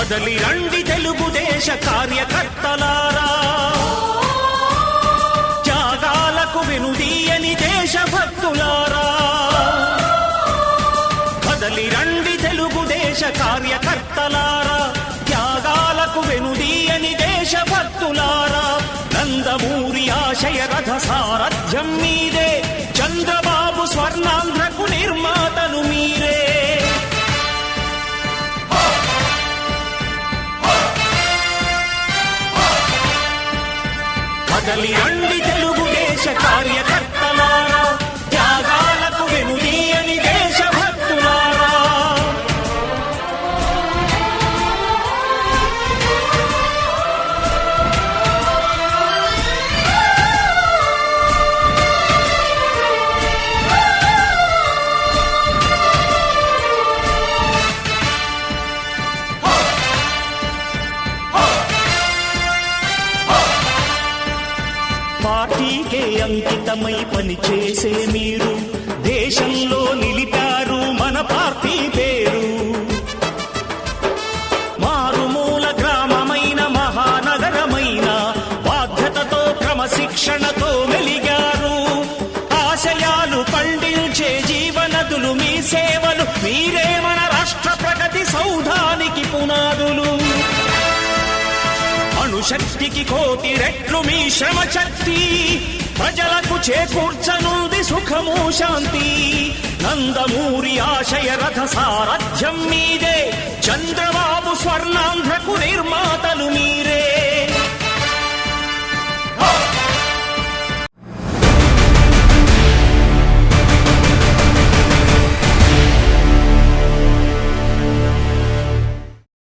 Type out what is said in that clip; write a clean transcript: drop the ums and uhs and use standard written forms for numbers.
కదలి రండి తెలుగుదేశ కార్యకర్తలారా, త్యాగాలకు వెనుదీయని దేశభక్తులారా. కదలి రండి తెలుగుదేశ కార్యకర్తలారా, త్యాగాలకు వెనుదీయని దేశభక్తులారా. నందమూరి ఆశయ రథ సారథ్యం మీరే, చంద్రబాబు స్వర్ణాంధ్రకు నిర్మాతలు మీరే. కదలి రండి తెలుగుదేశ కార్యకర్తలారా, త్యాగాలకు వెనుదీయని దేశభక్తులారా. పార్టీకే అంకితమై పనిచేసే మీరు దేశంలో నిలిపారు మన పార్టీ పేరు. మారుమూల గ్రామమైన మహానగరమైన బాధ్యతతో క్రమశిక్షణతో మెలిగారు. ఆశయాలు పండించే జీవనదులు మీ సేవలు, మీరే మన రాష్ట్ర ప్రగతి సౌధానికి పునాదులు. అణుశక్తికి కోటి రెట్లు మీ శ్రమ శక్తి, ప్రజలకు చేకూర్చనుంది సుఖము శాంతి. నందమూరి ఆశయ రథ సారథ్యం మీదే, చంద్రబాబు స్వర్ణాంధ్రకు నిర్మాతలు మీరే.